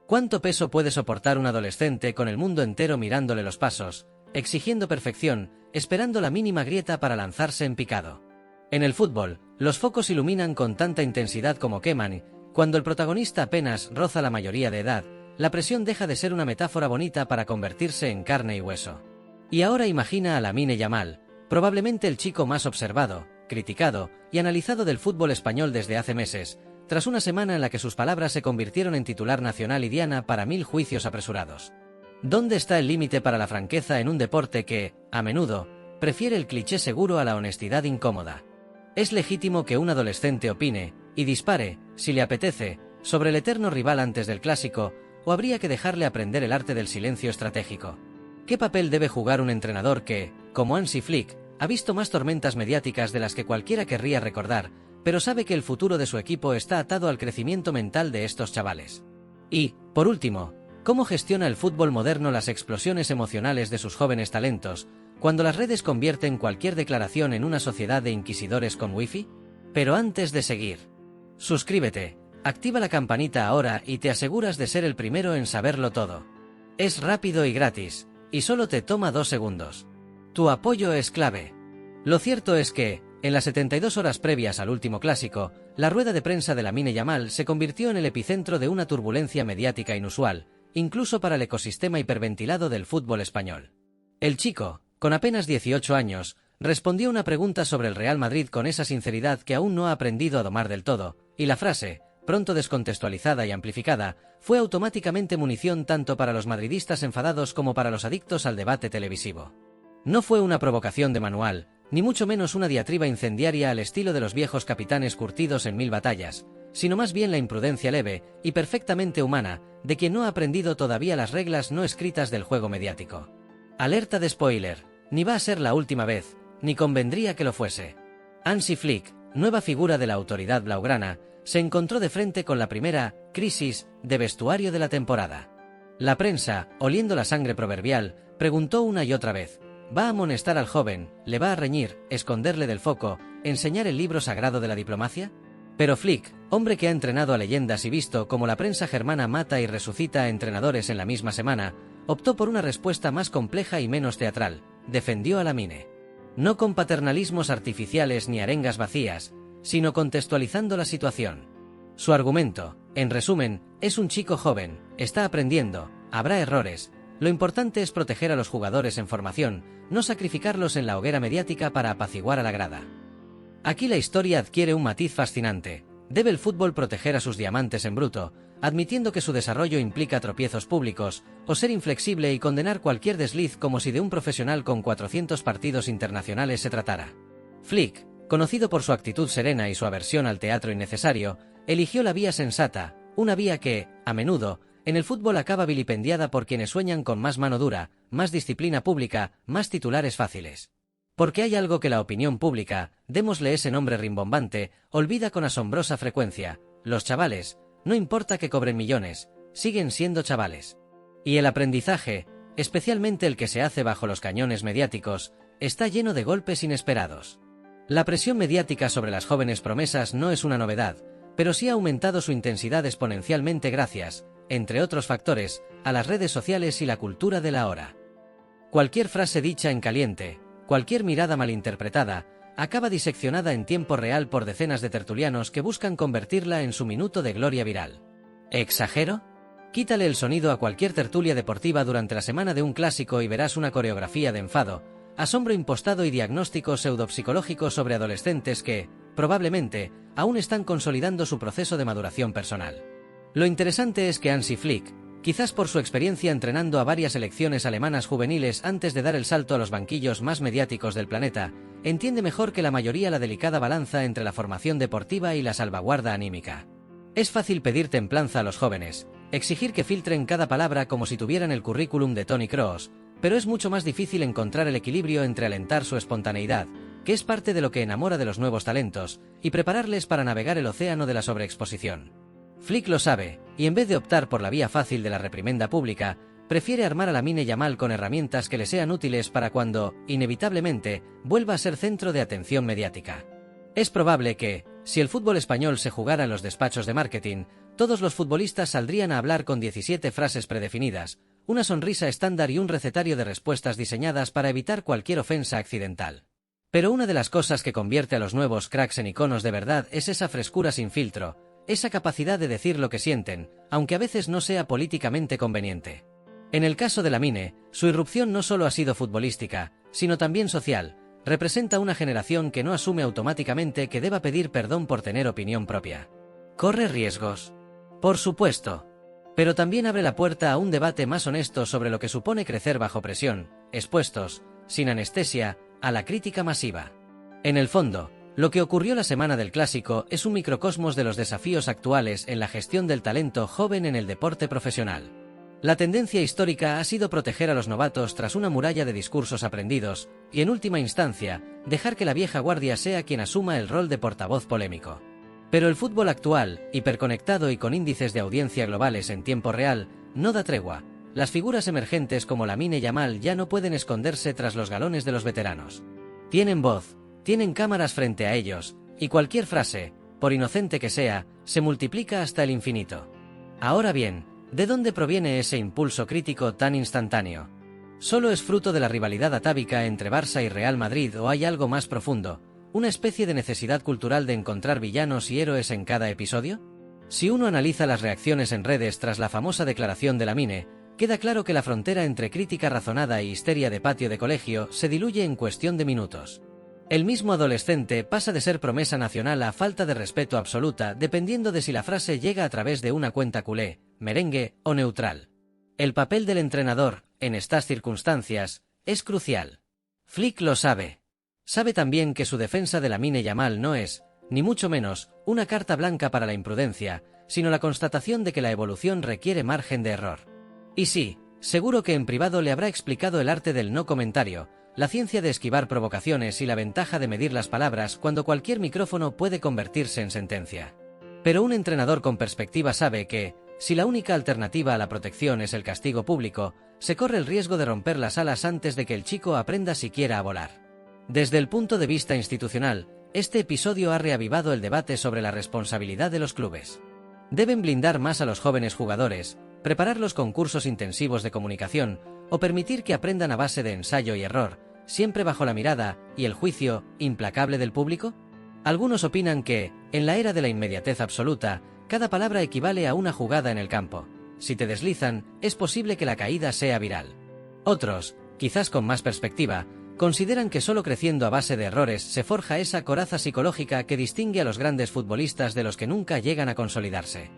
¿Cuánto peso puede soportar un adolescente con el mundo entero mirándole los pasos, exigiendo perfección, esperando la mínima grieta para lanzarse en picado? En el fútbol, los focos iluminan con tanta intensidad como queman y, cuando el protagonista apenas roza la mayoría de edad, la presión deja de ser una metáfora bonita para convertirse en carne y hueso. Y ahora imagina a Lamine Yamal, probablemente el chico más observado, criticado y analizado del fútbol español desde hace meses, tras una semana en la que sus palabras se convirtieron en titular nacional y diana para 1000 juicios apresurados. ¿Dónde está el límite para la franqueza en un deporte que, a menudo, prefiere el cliché seguro a la honestidad incómoda? Es legítimo que un adolescente opine, y dispare, si le apetece, sobre el eterno rival antes del clásico, o habría que dejarle aprender el arte del silencio estratégico. ¿Qué papel debe jugar un entrenador que, como Hansi Flick, ha visto más tormentas mediáticas de las que cualquiera querría recordar, pero sabe que el futuro de su equipo está atado al crecimiento mental de estos chavales? Y, por último, ¿cómo gestiona el fútbol moderno las explosiones emocionales de sus jóvenes talentos, cuando las redes convierten cualquier declaración en una sociedad de inquisidores con wifi? Pero antes de seguir, suscríbete, activa la campanita ahora y te aseguras de ser el primero en saberlo todo. Es rápido y gratis, y solo te toma 2 segundos. Tu apoyo es clave. Lo cierto es que, en las 72 horas previas al último clásico, la rueda de prensa de Lamine Yamal se convirtió en el epicentro de una turbulencia mediática inusual, incluso para el ecosistema hiperventilado del fútbol español. El chico, con apenas 18 años, respondió una pregunta sobre el Real Madrid con esa sinceridad que aún no ha aprendido a domar del todo, y la frase, pronto descontextualizada y amplificada, fue automáticamente munición tanto para los madridistas enfadados como para los adictos al debate televisivo. No fue una provocación de manual, ni mucho menos una diatriba incendiaria al estilo de los viejos capitanes curtidos en 1000 batallas, sino más bien la imprudencia leve y perfectamente humana de quien no ha aprendido todavía las reglas no escritas del juego mediático. Alerta de spoiler, ni va a ser la última vez, ni convendría que lo fuese. Hansi Flick, nueva figura de la autoridad blaugrana, se encontró de frente con la primera crisis de vestuario de la temporada. La prensa, oliendo la sangre proverbial, preguntó una y otra vez: ¿va a amonestar al joven, le va a reñir, esconderle del foco, enseñar el libro sagrado de la diplomacia? Pero Flick, hombre que ha entrenado a leyendas y visto cómo la prensa germana mata y resucita a entrenadores en la misma semana, optó por una respuesta más compleja y menos teatral: defendió a Lamine. No con paternalismos artificiales ni arengas vacías, sino contextualizando la situación. Su argumento, en resumen, es un chico joven, está aprendiendo, habrá errores, lo importante es proteger a los jugadores en formación, no sacrificarlos en la hoguera mediática para apaciguar a la grada. Aquí la historia adquiere un matiz fascinante. Debe el fútbol proteger a sus diamantes en bruto, admitiendo que su desarrollo implica tropiezos públicos, o ser inflexible y condenar cualquier desliz como si de un profesional con 400 partidos internacionales se tratara? Flick, conocido por su actitud serena y su aversión al teatro innecesario, eligió la vía sensata, una vía que, a menudo, en el fútbol acaba vilipendiada por quienes sueñan con más mano dura, más disciplina pública, más titulares fáciles. Porque hay algo que la opinión pública, démosle ese nombre rimbombante, olvida con asombrosa frecuencia: los chavales, no importa que cobren millones, siguen siendo chavales. Y el aprendizaje, especialmente el que se hace bajo los cañones mediáticos, está lleno de golpes inesperados. La presión mediática sobre las jóvenes promesas no es una novedad, pero sí ha aumentado su intensidad exponencialmente gracias, entre otros factores, a las redes sociales y la cultura de la hora. Cualquier frase dicha en caliente, cualquier mirada malinterpretada, acaba diseccionada en tiempo real por decenas de tertulianos que buscan convertirla en su minuto de gloria viral. ¿Exagero? Quítale el sonido a cualquier tertulia deportiva durante la semana de un clásico y verás una coreografía de enfado, asombro impostado y diagnóstico pseudopsicológico sobre adolescentes que, probablemente, aún están consolidando su proceso de maduración personal. Lo interesante es que Hansi Flick, quizás por su experiencia entrenando a varias selecciones alemanas juveniles antes de dar el salto a los banquillos más mediáticos del planeta, entiende mejor que la mayoría la delicada balanza entre la formación deportiva y la salvaguarda anímica. Es fácil pedir templanza a los jóvenes, exigir que filtren cada palabra como si tuvieran el currículum de Tony Kroos, pero es mucho más difícil encontrar el equilibrio entre alentar su espontaneidad, que es parte de lo que enamora de los nuevos talentos, y prepararles para navegar el océano de la sobreexposición. Flick lo sabe, y en vez de optar por la vía fácil de la reprimenda pública, prefiere armar a Lamine Yamal con herramientas que le sean útiles para cuando, inevitablemente, vuelva a ser centro de atención mediática. Es probable que, si el fútbol español se jugara en los despachos de marketing, Todos los futbolistas saldrían a hablar con 17 frases predefinidas, una sonrisa estándar y un recetario de respuestas diseñadas para evitar cualquier ofensa accidental. Pero una de las cosas que convierte a los nuevos cracks en iconos de verdad es esa frescura sin filtro, esa capacidad de decir lo que sienten, aunque a veces no sea políticamente conveniente. En el caso de Lamine, su irrupción no solo ha sido futbolística, sino también social. Representa una generación que no asume automáticamente que deba pedir perdón por tener opinión propia. ¿Corre riesgos? Por supuesto. Pero también abre la puerta a un debate más honesto sobre lo que supone crecer bajo presión, expuestos, sin anestesia, a la crítica masiva. En el fondo, lo que ocurrió la semana del Clásico es un microcosmos de los desafíos actuales en la gestión del talento joven en el deporte profesional. La tendencia histórica ha sido proteger a los novatos tras una muralla de discursos aprendidos, y en última instancia, dejar que la vieja guardia sea quien asuma el rol de portavoz polémico. Pero el fútbol actual, hiperconectado y con índices de audiencia globales en tiempo real, no da tregua. Las figuras emergentes como Lamine Yamal ya no pueden esconderse tras los galones de los veteranos. Tienen voz, tienen cámaras frente a ellos, y cualquier frase, por inocente que sea, se multiplica hasta el infinito. Ahora bien, ¿de dónde proviene ese impulso crítico tan instantáneo? ¿Solo es fruto de la rivalidad atávica entre Barça y Real Madrid o hay algo más profundo, una especie de necesidad cultural de encontrar villanos y héroes en cada episodio? Si uno analiza las reacciones en redes tras la famosa declaración de Lamine, queda claro que la frontera entre crítica razonada y histeria de patio de colegio se diluye en cuestión de minutos. El mismo adolescente pasa de ser promesa nacional a falta de respeto absoluta dependiendo de si la frase llega a través de una cuenta culé, merengue o neutral. El papel del entrenador, en estas circunstancias, es crucial. Flick lo sabe. Sabe también que su defensa de Lamine Yamal no es, ni mucho menos, una carta blanca para la imprudencia, sino la constatación de que la evolución requiere margen de error. Y sí, seguro que en privado le habrá explicado el arte del no comentario, la ciencia de esquivar provocaciones y la ventaja de medir las palabras cuando cualquier micrófono puede convertirse en sentencia. Pero un entrenador con perspectiva sabe que, si la única alternativa a la protección es el castigo público, se corre el riesgo de romper las alas antes de que el chico aprenda siquiera a volar. Desde el punto de vista institucional, este episodio ha reavivado el debate sobre la responsabilidad de los clubes. Deben blindar más a los jóvenes jugadores, prepararlos con cursos intensivos de comunicación, o permitir que aprendan a base de ensayo y error, siempre bajo la mirada y el juicio implacable del público? Algunos opinan que, en la era de la inmediatez absoluta, cada palabra equivale a una jugada en el campo. Si te deslizan, es posible que la caída sea viral. Otros, quizás con más perspectiva, consideran que solo creciendo a base de errores se forja esa coraza psicológica que distingue a los grandes futbolistas de los que nunca llegan a consolidarse.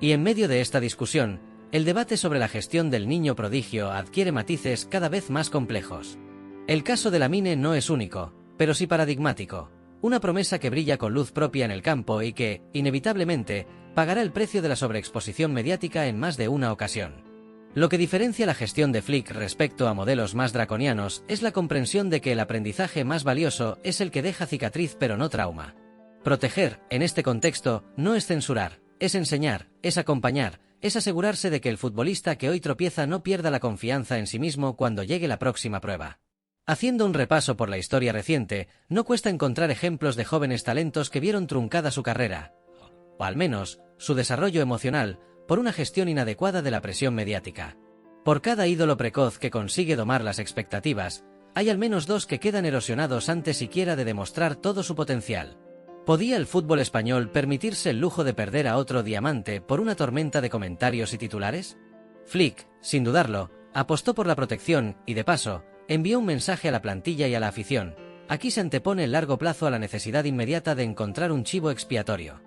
Y en medio de esta discusión, el debate sobre la gestión del niño prodigio adquiere matices cada vez más complejos. El caso de Lamine no es único, pero sí paradigmático. Una promesa que brilla con luz propia en el campo y que, inevitablemente, pagará el precio de la sobreexposición mediática en más de una ocasión. Lo que diferencia la gestión de Flick respecto a modelos más draconianos es la comprensión de que el aprendizaje más valioso es el que deja cicatriz pero no trauma. Proteger, en este contexto, no es censurar, es enseñar, es acompañar, es asegurarse de que el futbolista que hoy tropieza no pierda la confianza en sí mismo cuando llegue la próxima prueba. Haciendo un repaso por la historia reciente, no cuesta encontrar ejemplos de jóvenes talentos que vieron truncada su carrera, o al menos, su desarrollo emocional, por una gestión inadecuada de la presión mediática. Por cada ídolo precoz que consigue domar las expectativas, hay al menos dos que quedan erosionados antes siquiera de demostrar todo su potencial. ¿Podía el fútbol español permitirse el lujo de perder a otro diamante por una tormenta de comentarios y titulares? Flick, sin dudarlo, apostó por la protección y, de paso, envió un mensaje a la plantilla y a la afición. Aquí se antepone el largo plazo a la necesidad inmediata de encontrar un chivo expiatorio.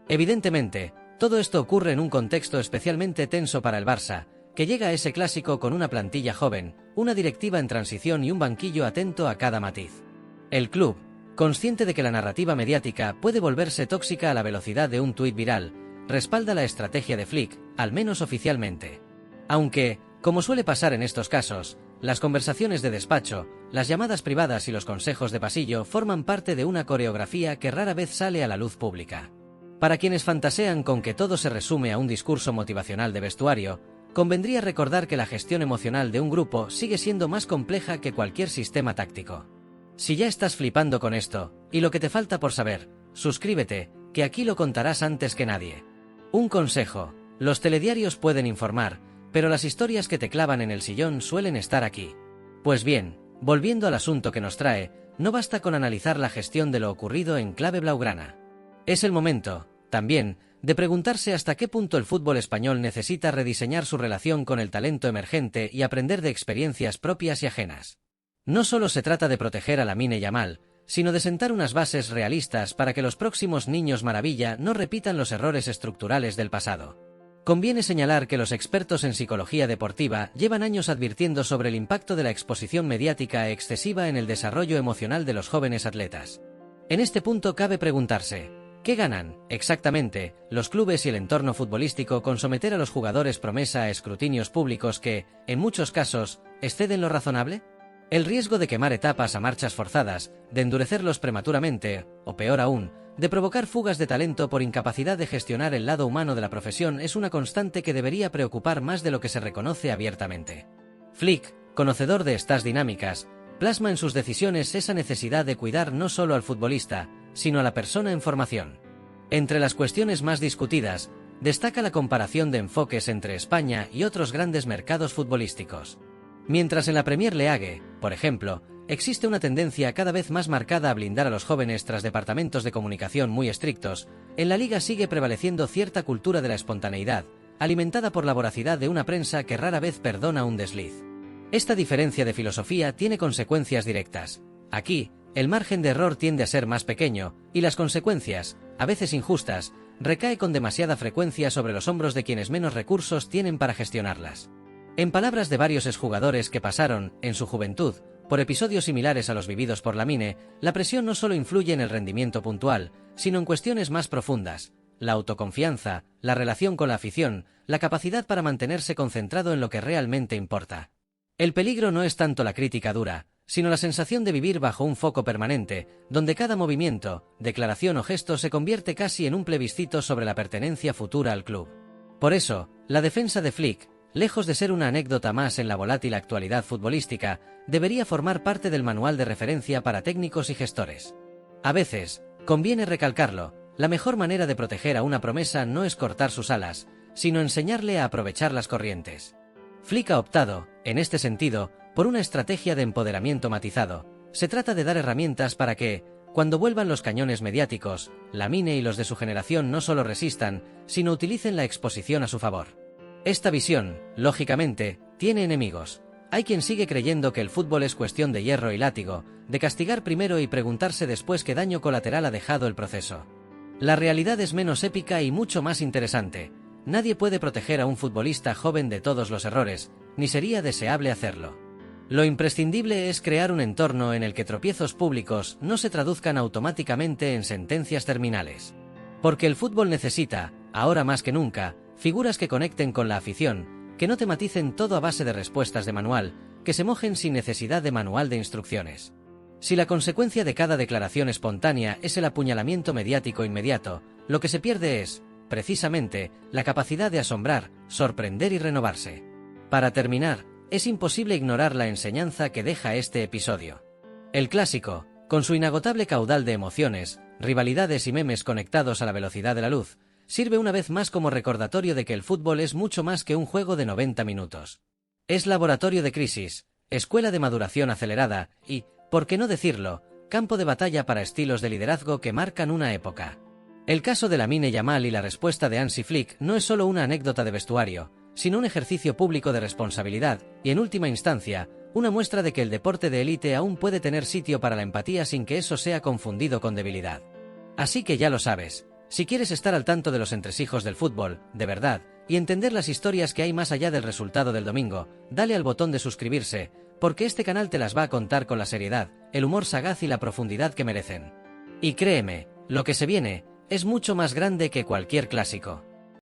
Evidentemente, todo esto ocurre en un contexto especialmente tenso para el Barça, que llega a ese clásico con una plantilla joven, una directiva en transición y un banquillo atento a cada matiz. El club, consciente de que la narrativa mediática puede volverse tóxica a la velocidad de un tuit viral, respalda la estrategia de Flick, al menos oficialmente. Aunque, como suele pasar en estos casos, las conversaciones de despacho, las llamadas privadas y los consejos de pasillo forman parte de una coreografía que rara vez sale a la luz pública. Para quienes fantasean con que todo se resume a un discurso motivacional de vestuario, convendría recordar que la gestión emocional de un grupo sigue siendo más compleja que cualquier sistema táctico. Si ya estás flipando con esto, y lo que te falta por saber, suscríbete, que aquí lo contarás antes que nadie. Un consejo: los telediarios pueden informar, pero las historias que te clavan en el sillón suelen estar aquí. Pues bien, volviendo al asunto que nos trae, no basta con analizar la gestión de lo ocurrido en clave blaugrana. Es el momento, también, de preguntarse hasta qué punto el fútbol español necesita rediseñar su relación con el talento emergente y aprender de experiencias propias y ajenas. No solo se trata de proteger a Lamine Yamal, sino de sentar unas bases realistas para que los próximos niños maravilla no repitan los errores estructurales del pasado. Conviene señalar que los expertos en psicología deportiva llevan años advirtiendo sobre el impacto de la exposición mediática excesiva en el desarrollo emocional de los jóvenes atletas. En este punto cabe preguntarse: ¿qué ganan, exactamente, los clubes y el entorno futbolístico con someter a los jugadores promesa a escrutinios públicos que, en muchos casos, exceden lo razonable? El riesgo de quemar etapas a marchas forzadas, de endurecerlos prematuramente, o peor aún, de provocar fugas de talento por incapacidad de gestionar el lado humano de la profesión es una constante que debería preocupar más de lo que se reconoce abiertamente. Flick, conocedor de estas dinámicas, plasma en sus decisiones esa necesidad de cuidar no solo al futbolista, sino a la persona en formación. Entre las cuestiones más discutidas, destaca la comparación de enfoques entre España y otros grandes mercados futbolísticos. Mientras en la Premier League, por ejemplo, existe una tendencia cada vez más marcada a blindar a los jóvenes tras departamentos de comunicación muy estrictos, en la liga sigue prevaleciendo cierta cultura de la espontaneidad, alimentada por la voracidad de una prensa que rara vez perdona un desliz. Esta diferencia de filosofía tiene consecuencias directas. Aquí, el margen de error tiende a ser más pequeño, y las consecuencias, a veces injustas, recae con demasiada frecuencia sobre los hombros de quienes menos recursos tienen para gestionarlas. En palabras de varios exjugadores que pasaron, en su juventud, por episodios similares a los vividos por Lamine, la presión no solo influye en el rendimiento puntual, sino en cuestiones más profundas: la autoconfianza, la relación con la afición, la capacidad para mantenerse concentrado en lo que realmente importa. El peligro no es tanto la crítica dura, sino la sensación de vivir bajo un foco permanente, donde cada movimiento, declaración o gesto se convierte casi en un plebiscito sobre la pertenencia futura al club. Por eso, la defensa de Flick, lejos de ser una anécdota más en la volátil actualidad futbolística, debería formar parte del manual de referencia para técnicos y gestores. A veces, conviene recalcarlo, la mejor manera de proteger a una promesa no es cortar sus alas, sino enseñarle a aprovechar las corrientes. Flick ha optado, en este sentido, por una estrategia de empoderamiento matizado. Se trata de dar herramientas para que, cuando vuelvan los cañones mediáticos, Lamine y los de su generación no solo resistan, sino utilicen la exposición a su favor. Esta visión, lógicamente, tiene enemigos. Hay quien sigue creyendo que el fútbol es cuestión de hierro y látigo, de castigar primero y preguntarse después qué daño colateral ha dejado el proceso. La realidad es menos épica y mucho más interesante. Nadie puede proteger a un futbolista joven de todos los errores, ni sería deseable hacerlo. Lo imprescindible es crear un entorno en el que tropiezos públicos no se traduzcan automáticamente en sentencias terminales. Porque el fútbol necesita, ahora más que nunca, figuras que conecten con la afición, que no tematicen todo a base de respuestas de manual, que se mojen sin necesidad de manual de instrucciones. Si la consecuencia de cada declaración espontánea es el apuñalamiento mediático inmediato, lo que se pierde es, precisamente, la capacidad de asombrar, sorprender y renovarse. Para terminar, es imposible ignorar la enseñanza que deja este episodio. El clásico, con su inagotable caudal de emociones, rivalidades y memes conectados a la velocidad de la luz, sirve una vez más como recordatorio de que el fútbol es mucho más que un juego de 90 minutos. Es laboratorio de crisis, escuela de maduración acelerada y, por qué no decirlo, campo de batalla para estilos de liderazgo que marcan una época. El caso de Lamine Yamal y la respuesta de Hansi Flick no es solo una anécdota de vestuario, sino un ejercicio público de responsabilidad y, en última instancia, una muestra de que el deporte de élite aún puede tener sitio para la empatía sin que eso sea confundido con debilidad. Así que ya lo sabes. Si quieres estar al tanto de los entresijos del fútbol, de verdad, y entender las historias que hay más allá del resultado del domingo, dale al botón de suscribirse, porque este canal te las va a contar con la seriedad, el humor sagaz y la profundidad que merecen. Y créeme, lo que se viene, es mucho más grande que cualquier clásico.